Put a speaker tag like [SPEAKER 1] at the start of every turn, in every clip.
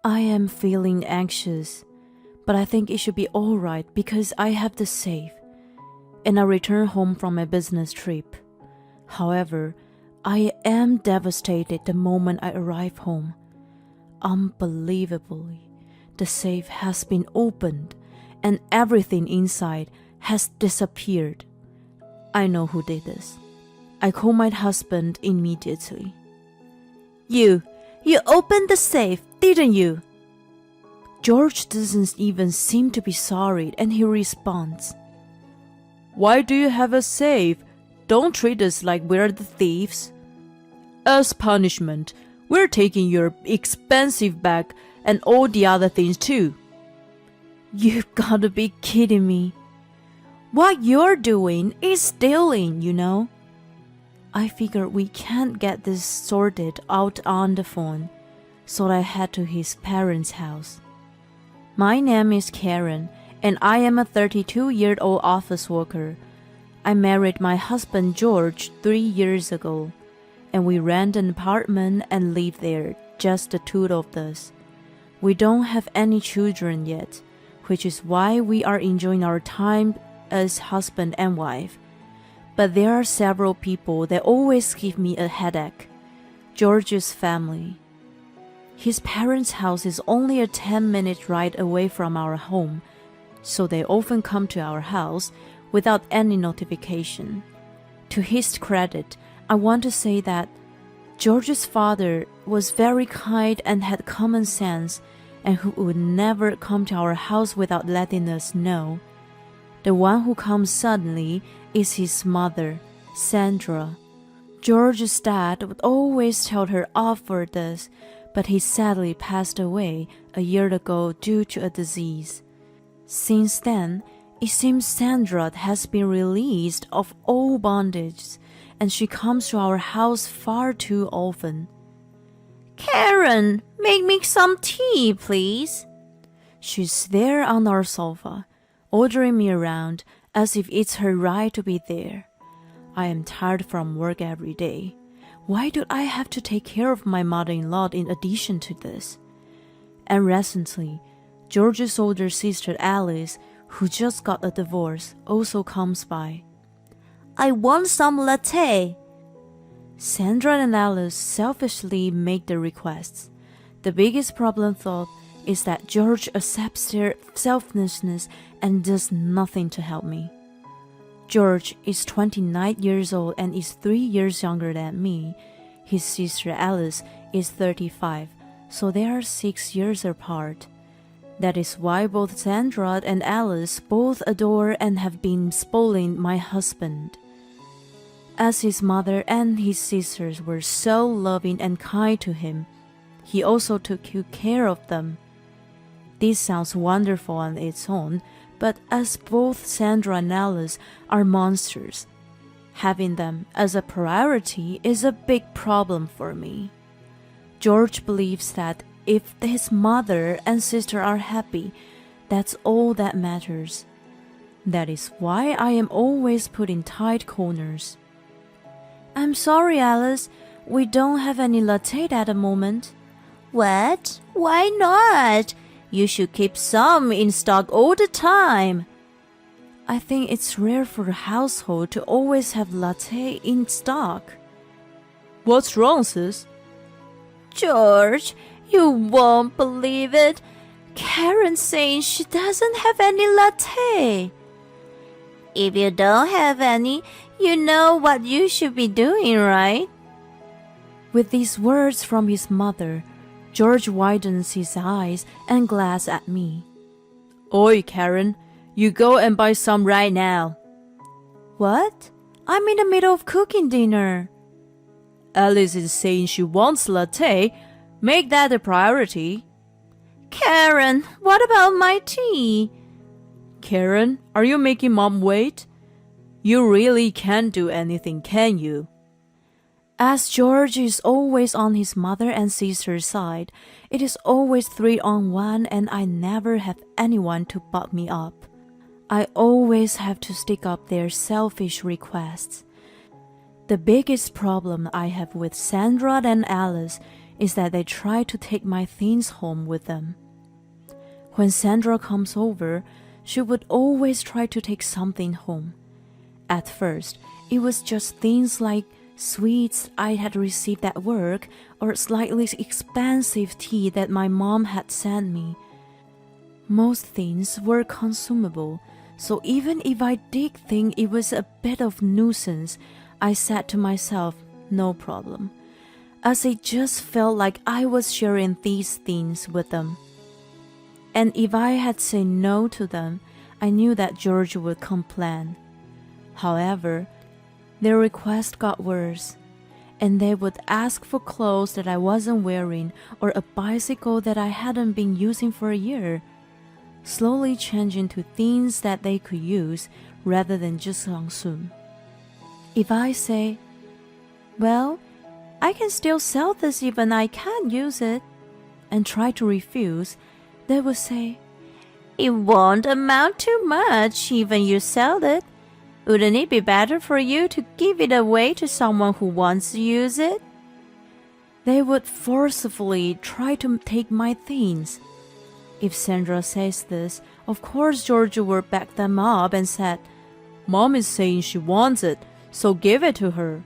[SPEAKER 1] I am feeling anxious, but I think it should be alright because I have the safe, and I return home from my business trip. However, I am devastated the moment I arrive home. Unbelievably, the safe has been opened and everything inside has disappeared. I know who did this. I call my husband immediately. You opened the safe, didn't you? George doesn't even seem to be sorry, and he responds, Why do you have a safe? Don't treat us like we're the thieves. As punishment, we're taking your expensive bag and all the other things too. You've gotta be kidding me. What you're doing is stealing, you know. I figured we can't get this sorted out on the phone, so I head to his parents' house. My name is Karen, and I am a 32-year-old office worker. I married my husband George 3 years ago, and we rent an apartment and live there, just the two of us. We don't have any children yet, which is why we are enjoying our time as husband and wife. But there are several people that always give me a headache. George's family. His parents' house is only a 10-minute ride away from our home, so they often come to our house without any notification. To his credit, I want to say that George's father was very kind and had common sense, and who would never come to our house without letting us know. The one who comes suddenly is his mother, Sandra. George's dad would always tell her off for this, but he sadly passed away a year ago due to a disease. Since then, it seems Sandra has been released of all bondage, and she comes to our house far too often. Karen, make me some tea, please. She's there on our sofa, ordering me around as if it's her right to be there. I am tired from work every day. Why do I have to take care of my mother-in-law in addition to this? And recently, George's older sister Alice, who just got a divorce, also comes by. I want some latte. Sandra and Alice selfishly make the requests. The biggest problem, though, is that George accepts their selfishness and does nothing to help me. George is 29 years old and is 3 years younger than me. His sister Alice is 35, so they are 6 years apart. That is why both Sandra and Alice both adore and have been spoiling my husband. As his mother and his sisters were so loving and kind to him, he also took good care of them. This sounds wonderful on its own, but as both Sandra and Alice are monsters, having them as a priority is a big problem for me. George believes that if his mother and sister are happy, that's all that matters. That is why I am always put in tight corners. I'm sorry, Alice. We don't have any latte at the moment. What? Why not? You should keep some in stock all the time. I think it's rare for a household to always have latte in stock. What's wrong, sis? George, you won't believe it. Karen's saying she doesn't have any latte. If you don't have any, you know what you should be doing, right? With these words from his mother, George widens his eyes and glares at me. Oi, Karen, you go and buy some right now. What? I'm in the middle of cooking dinner. Alice is saying she wants latte. Make that a priority. Karen, what about my tea? Karen, are you making Mom wait? You really can't do anything, can you? As George is always on his mother and sister's side, it is always 3-on-1 and I never have anyone to back me up. I always have to stick up their selfish requests. The biggest problem I have with Sandra and Alice is that they try to take my things home with them. When Sandra comes over, she would always try to take something home. At first, it was just things like sweets I had received at work or slightly expensive tea that my mom had sent me. Most things were consumable, so even if I did think it was a bit of nuisance, I said to myself, no problem, as it just felt like I was sharing these things with them. And if I had said no to them, I knew that George would complain. However, their request got worse, and they would ask for clothes that I wasn't wearing or a bicycle that I hadn't been using for a year, slowly changing to things that they could use rather than just consume. If I say, well, I can still sell this even I can't use it, and try to refuse, they would say, it won't amount to much even you sell it. Wouldn't it be better for you to give it away to someone who wants to use it? They would forcefully try to take my things. If Sandra says this, of course George would back them up and said, Mom is saying she wants it, so give it to her,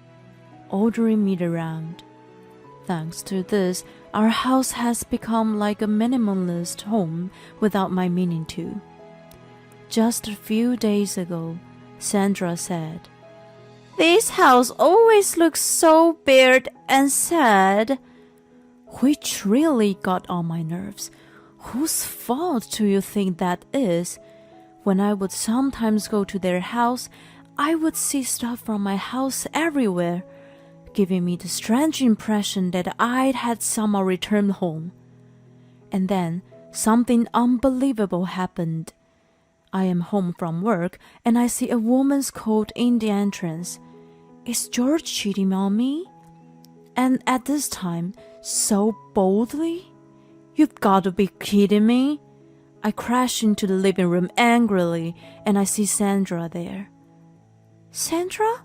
[SPEAKER 1] ordering me around. Thanks to this, our house has become like a minimalist home without my meaning to. Just a few days ago, Sandra said, this house always looks so bare and sad, which really got on my nerves. Whose fault do you think that is? When I would sometimes go to their house, I would see stuff from my house everywhere, giving me the strange impression that I'd had somehow returned home. And then something unbelievable happened. I am home from work and I see a woman's coat in the entrance. Is George cheating on me? And at this time, so boldly? You've got to be kidding me. I crash into the living room angrily and I see Sandra there. Sandra?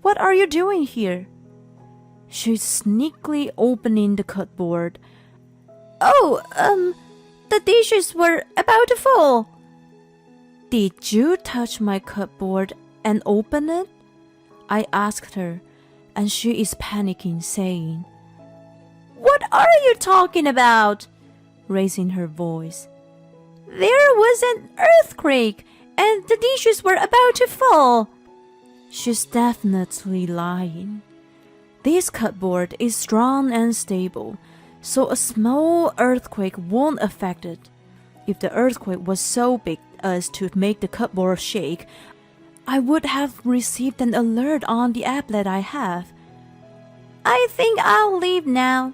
[SPEAKER 1] What are you doing here? She's sneakily opening the cupboard. Oh, the dishes were about to fall. Did you touch my cupboard and open it? I asked her, and she is panicking, saying, What are you talking about? Raising her voice. There was an earthquake, and the dishes were about to fall. She's definitely lying. This cupboard is strong and stable, so a small earthquake won't affect it. If the earthquake was so big as to make the cupboard shake, I would have received an alert on the app that I have. I think I'll leave now.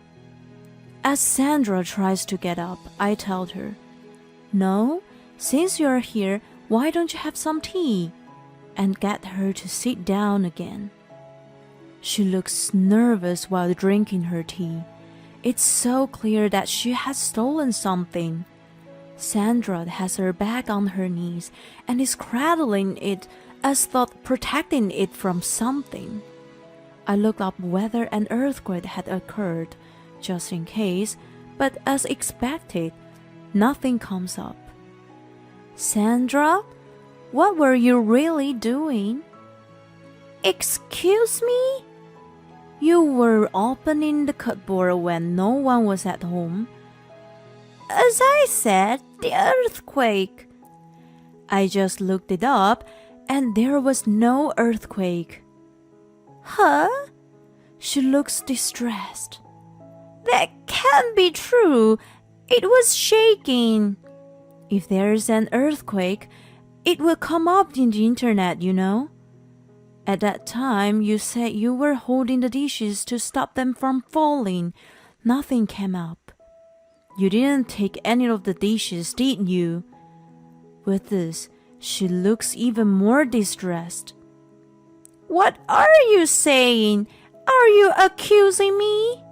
[SPEAKER 1] As Sandra tries to get up, I tell her, No, since you're here, why don't you have some tea? And get her to sit down again. She looks nervous while drinking her tea. It's so clear that she has stolen something. Sandra has her bag on her knees and is cradling it as though protecting it from something. I looked up whether an earthquake had occurred, just in case, but as expected, nothing comes up. Sandra, what were you really doing? Excuse me? You were opening the cupboard when no one was at home. As I said, the earthquake. I just looked it up and there was no earthquake. Huh? She looks distressed. That can't be true. It was shaking. If there's an earthquake, it will come up in the internet, you know. At that time, you said you were holding the dishes to stop them from falling. Nothing came up. You didn't take any of the dishes, did you? With this, she looks even more distressed. What are you saying? Are you accusing me?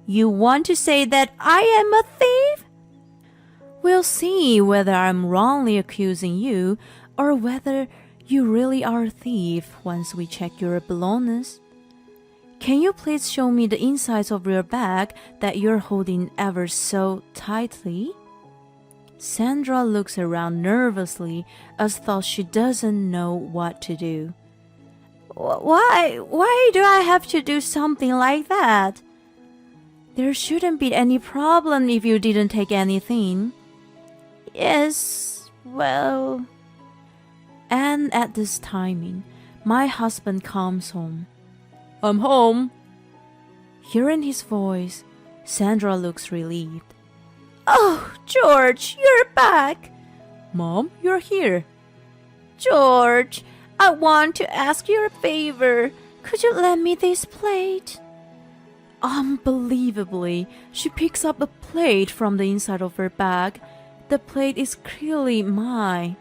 [SPEAKER 1] You want to say that I am a thief? We'll see whether I'm wrongly accusing you or whether you really are a thief once we check your belongings. Can you please show me the insides of your bag that you're holding ever so tightly? Sandra looks around nervously as though she doesn't know what to do. Why do I have to do something like that? There shouldn't be any problem if you didn't take anything. Yes, well... And at this timing, my husband comes home. I'm home. Hearing his voice, Sandra looks relieved. Oh, George, you're back. Mom, you're here. George, I want to ask you a favor. Could you lend me this plate? Unbelievably, she picks up a plate from the inside of her bag. The plate is clearly mine,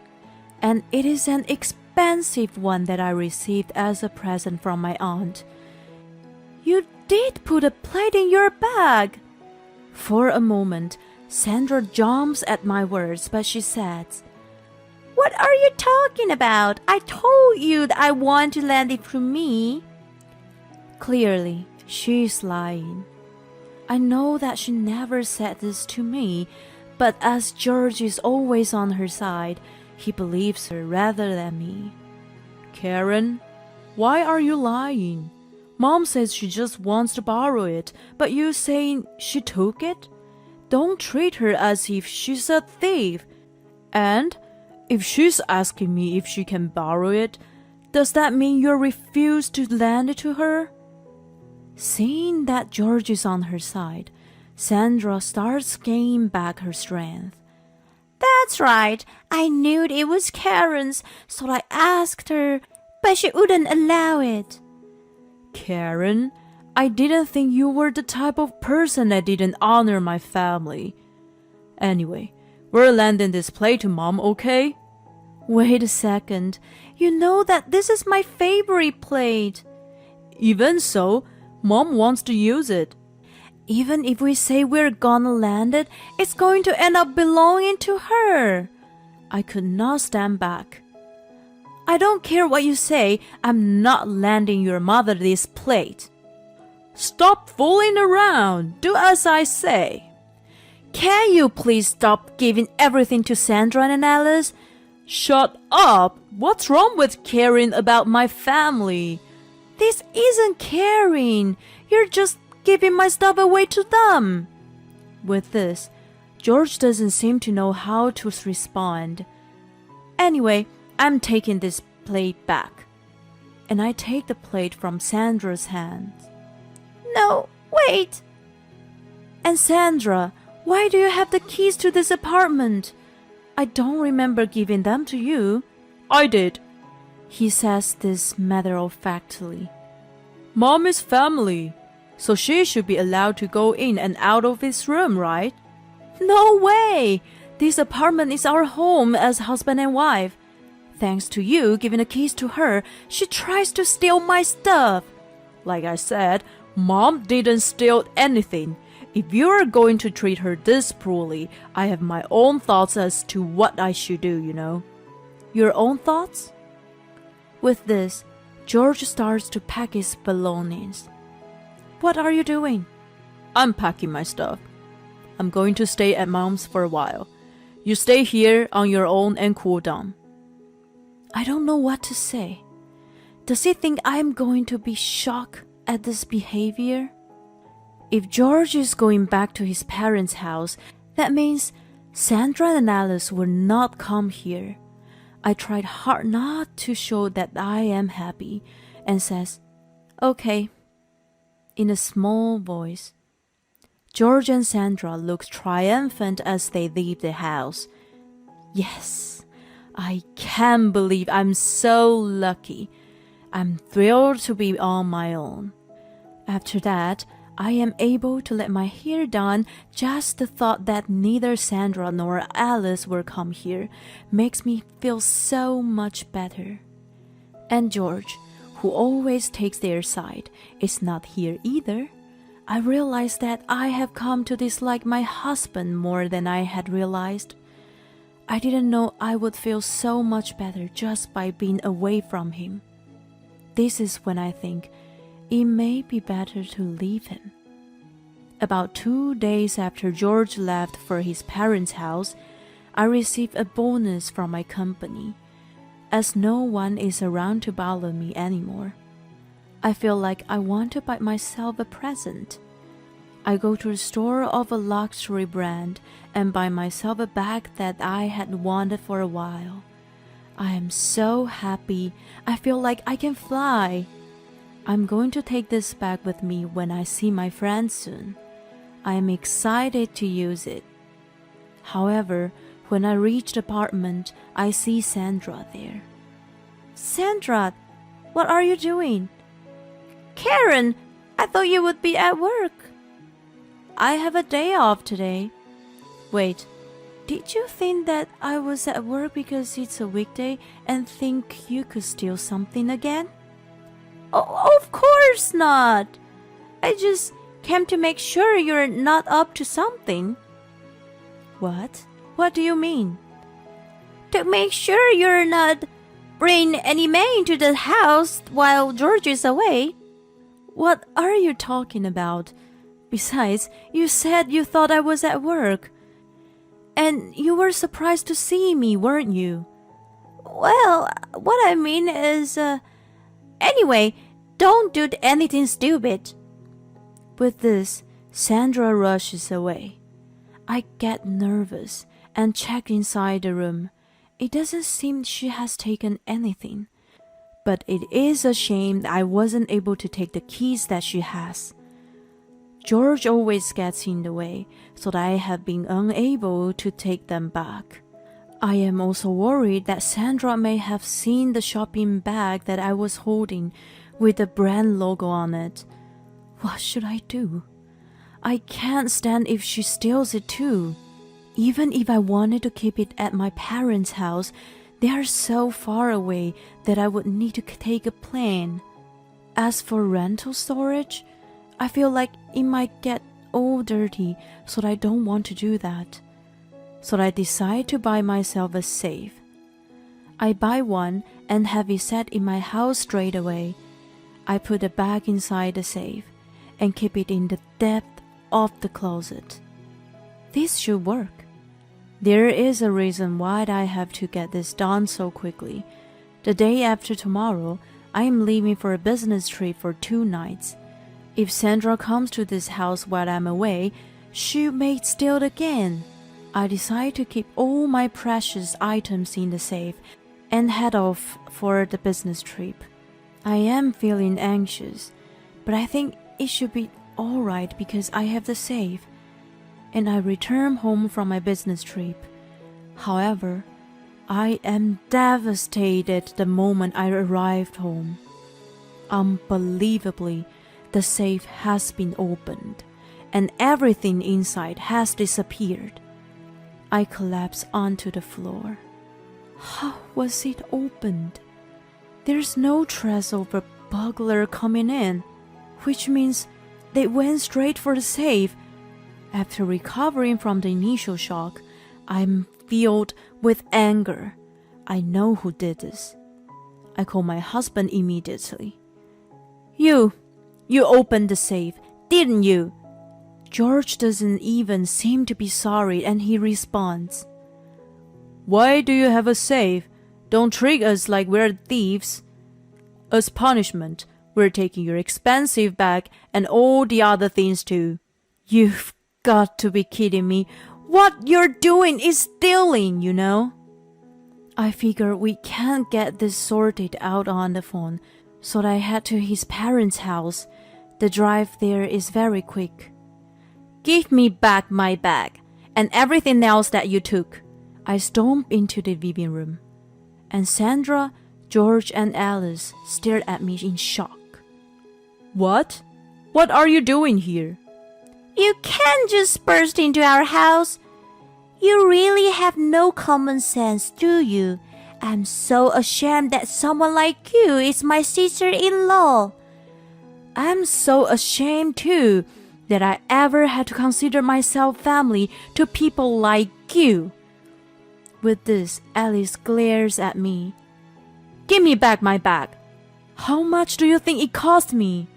[SPEAKER 1] and it is an expensive one that I received as a present from my aunt. You did put a plate in your bag. For a moment, Sandra jumps at my words, but she says, What are you talking about? I told you that I want to lend it to me. Clearly, she's lying. I know that she never said this to me, but as George is always on her side, he believes her rather than me. Karen, why are you lying? Mom says she just wants to borrow it, but you saying she took it? Don't treat her as if she's a thief. And if she's asking me if she can borrow it, does that mean you refuse to lend it to her? Seeing that George is on her side, Sandra starts gaining back her strength. That's right. I knew it was Karen's, so I asked her, but she wouldn't allow it. Karen, I didn't think you were the type of person that didn't honor my family. Anyway, we're lending this plate to Mom, okay? Wait a second. You know that this is my favorite plate. Even so, Mom wants to use it. Even if we say we're gonna lend it, it's going to end up belonging to her. I could not stand back. I don't care what you say, I'm not lending your mother this plate. Stop fooling around. Do as I say. Can you please stop giving everything to Sandra and Alice? Shut up. What's wrong with caring about my family? This isn't caring. You're just giving my stuff away to them. With this, George doesn't seem to know how to respond. Anyway, I'm taking this plate back. And I take the plate from Sandra's hands. No, wait. And Sandra, why do you have the keys to this apartment? I don't remember giving them to you. I did. He says this matter-of-factly. Mom is family, so she should be allowed to go in and out of this room, right? No way! This apartment is our home as husband and wife. Thanks to you giving the keys to her, she tries to steal my stuff. Like I said, Mom didn't steal anything. If you're going to treat her this cruelly, I have my own thoughts as to what I should do, you know. Your own thoughts? With this, George starts to pack his belongings. What are you doing? I'm packing my stuff. I'm going to stay at Mom's for a while. You stay here on your own and cool down. I don't know what to say. Does he think I'm going to be shocked at this behavior? If George is going back to his parents' house, that means Sandra and Alice will not come here. I tried hard not to show that I am happy and says, okay, in a small voice. George and Sandra look triumphant as they leave the house. Yes, I can't believe I'm so lucky. I'm thrilled to be on my own. After that, I am able to let my hair down. Just the thought that neither Sandra nor Alice will come here makes me feel so much better. And George, who always takes their side, is not here either. I realize that I have come to dislike my husband more than I had realized. I didn't know I would feel so much better just by being away from him. This is when I think, it may be better to leave him. About 2 days after George left for his parents' house, I received a bonus from my company, as no one is around to bother me anymore. I feel like I want to buy myself a present. I go to the store of a luxury brand and buy myself a bag that I had wanted for a while. I am so happy. I feel like I can fly. I'm going to take this bag with me when I see my friends soon. I am excited to use it. However, when I reach the apartment, I see Sandra there. Sandra, what are you doing? Karen, I thought you would be at work. I have a day off today. Wait, did you think that I was at work because it's a weekday and think you could steal something again? Oh, of course not. I just came to make sure you're not up to something. What? What do you mean? To make sure you're not bringing any men into the house while George is away. What are you talking about? Besides, you said you thought I was at work. And you were surprised to see me, weren't you? Well, what I mean is, anyway, don't do anything stupid. With this, Sandra rushes away. I get nervous and check inside the room. It doesn't seem she has taken anything. But it is a shame that I wasn't able to take the keys that she has. George always gets in the way, so that I have been unable to take them back. I am also worried that Sandra may have seen the shopping bag that I was holding with the brand logo on it. What should I do? I can't stand if she steals it too. Even if I wanted to keep it at my parents' house, they are so far away that I would need to take a plane. As for rental storage, I feel like it might get all dirty, so I don't want to do that. So I decide to buy myself a safe. I buy one and have it set in my house straight away. I put the bag inside the safe and keep it in the depth of the closet. This should work. There is a reason why I have to get this done so quickly. The day after tomorrow, I am leaving for a business trip for 2 nights. If Sandra comes to this house while I'm away, she may steal it again. I decide to keep all my precious items in the safe and head off for the business trip. I am feeling anxious, but I think it should be alright because I have the safe. And I return home from my business trip. However, I am devastated the moment I arrived home. Unbelievably, the safe has been opened, and everything inside has disappeared. I collapse onto the floor. How was it opened? There's no trace of a burglar coming in, which means they went straight for the safe. After recovering from the initial shock, I'm filled with anger. I know who did this. I call my husband immediately. You opened the safe, didn't you? George doesn't even seem to be sorry, and he responds, Why do you have a safe? Don't treat us like we're thieves. As punishment, we're taking your expensive bag and all the other things too. You've got to be kidding me. What you're doing is stealing, you know. I figure we can't get this sorted out on the phone, so I head to his parents' house. The drive there is very quick. Give me back my bag and everything else that you took. I stomp into the living room, and Sandra, George, and Alice stared at me in shock. What? What are you doing here? You can't just burst into our house. You really have no common sense, do you? I'm so ashamed that someone like you is my sister-in-law. I'm so ashamed too that I ever had to consider myself family to people like you. With this, Alice glares at me. Give me back my bag. How much do you think it cost me?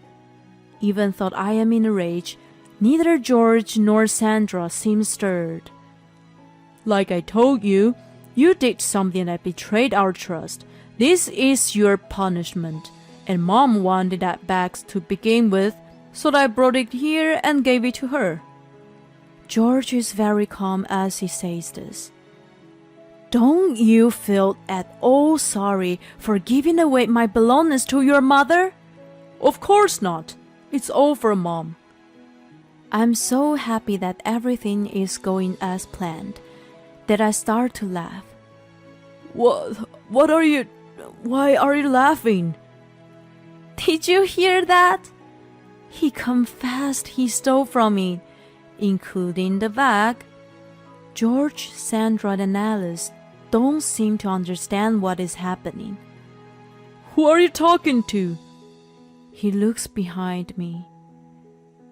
[SPEAKER 1] Even though I am in a rage, neither George nor Sandra seem stirred. Like I told you, you did something that betrayed our trust. This is your punishment. And Mom wanted that bag to begin with, so I brought it here and gave it to her. George is very calm as he says this. Don't you feel at all sorry for giving away my belongings to your mother? Of course not. It's all for Mom. I'm so happy that everything is going as planned that I start to laugh. What are you... Why are you laughing? Did you hear that? He confessed he stole from me, including the bag. George, Sandra, and Alice don't seem to understand what is happening. Who are you talking to? He looks behind me.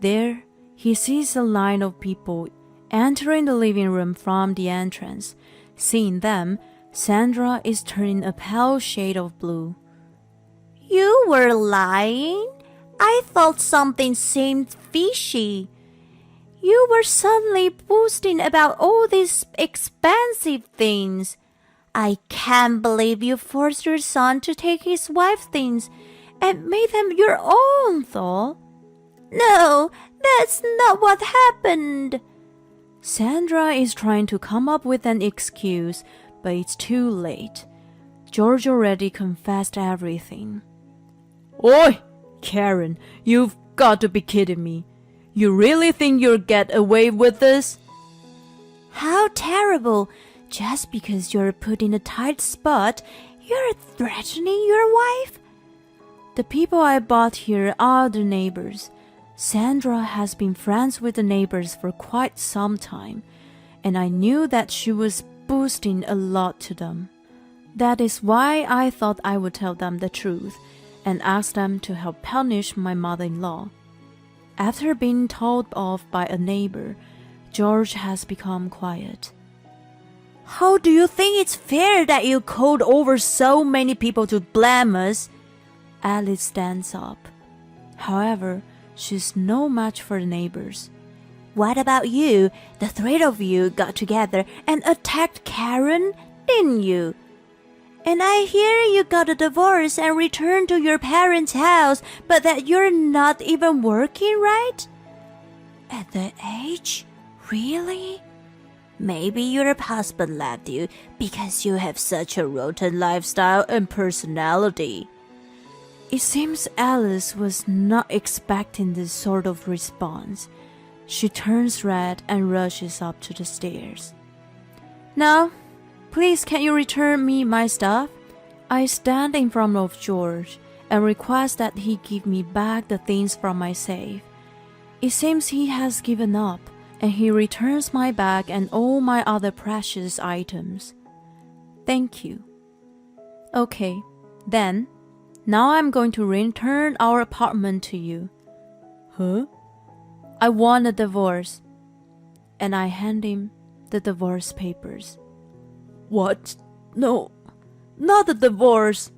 [SPEAKER 1] There, he sees a line of people entering the living room from the entrance. Seeing them, Sandra is turning a pale shade of blue. You were lying? I thought something seemed fishy. You were suddenly boasting about all these expensive things. I can't believe you forced your son to take his wife's things and made them your own, though. No, that's not what happened. Sandra is trying to come up with an excuse, but it's too late. George already confessed everything. Oi, Karen, you've got to be kidding me. You really think you'll get away with this? How terrible. Just because you're put in a tight spot, you're threatening your wife? The people I bought here are the neighbors. Sandra has been friends with the neighbors for quite some time, and I knew that she was boasting a lot to them. That is why I thought I would tell them the truth and ask them to help punish my mother-in-law. After being told off by a neighbor, George has become quiet. How do you think it's fair that you called over so many people to blame us? Alice stands up. However, she's no match for the neighbors. What about you? The three of you got together and attacked Karen, didn't you? And I hear you got a divorce and returned to your parents' house, but that you're not even working, right? At that age? Really? Maybe your husband left you because you have such a rotten lifestyle and personality. It seems Alice was not expecting this sort of response. She turns red and rushes up to the stairs. Now, please can you return me my stuff? I stand in front of George and request that he give me back the things from my safe. It seems he has given up, and he returns my bag and all my other precious items. Thank you. Okay, then, now I'm going to return our apartment to you. Huh? I want a divorce. And I hand him the divorce papers. What? No, not a divorce.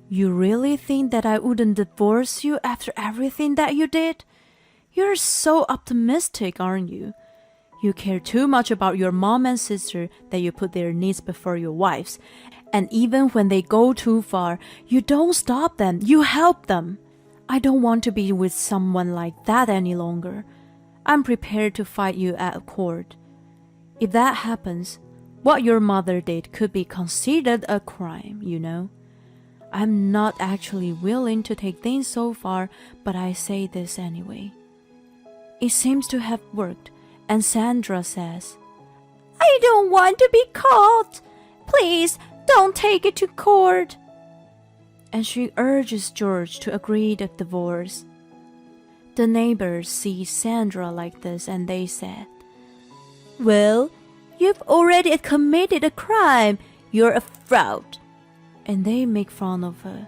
[SPEAKER 1] You really think that I wouldn't divorce you after everything that you did? You're so optimistic, aren't you? You care too much about your mom and sister that you put their needs before your wife's. And even when they go too far, you don't stop them, you help them. I don't want to be with someone like that any longer. I'm prepared to fight you at court. If that happens, what your mother did could be considered a crime, you know. I'm not actually willing to take things so far, but I say this anyway. It seems to have worked, and Sandra says, I don't want to be caught. Please, don't take it to court. And she urges George to agree to divorce. The neighbors see Sandra like this and they said, Well, you've already committed a crime. You're a fraud. And they make fun of her.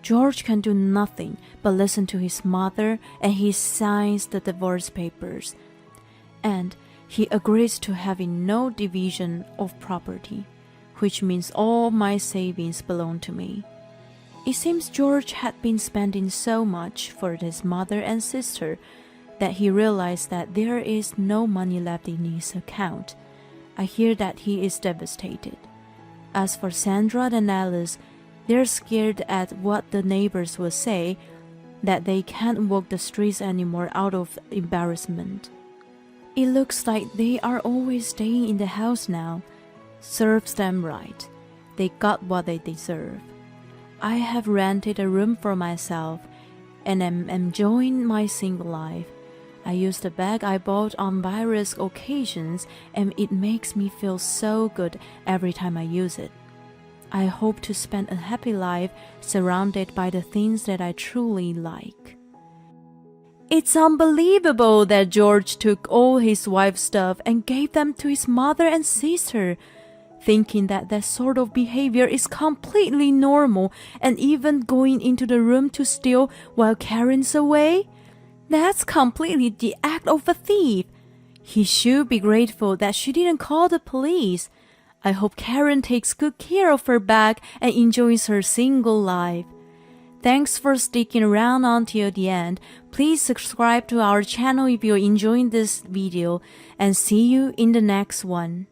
[SPEAKER 1] George can do nothing but listen to his mother, and he signs the divorce papers. And he agrees to having no division of property, which means all my savings belong to me. It seems George had been spending so much for his mother and sister that he realized that there is no money left in his account. I hear that he is devastated. As for Sandra and Alice, they're scared at what the neighbors will say, that they can't walk the streets anymore out of embarrassment. It looks like they are always staying in the house now. Serves them right. They got what they deserve. I have rented a room for myself and am enjoying my single life. I use the bag I bought on various occasions and it makes me feel so good every time I use it. I hope to spend a happy life surrounded by the things that I truly like. It's unbelievable that George took all his wife's stuff and gave them to his mother and sister, thinking that that sort of behavior is completely normal, and even going into the room to steal while Karen's away? That's completely the act of a thief. He should be grateful that she didn't call the police. I hope Karen takes good care of her bag and enjoys her single life. Thanks for sticking around until the end. Please subscribe to our channel if you're enjoying this video, and see you in the next one.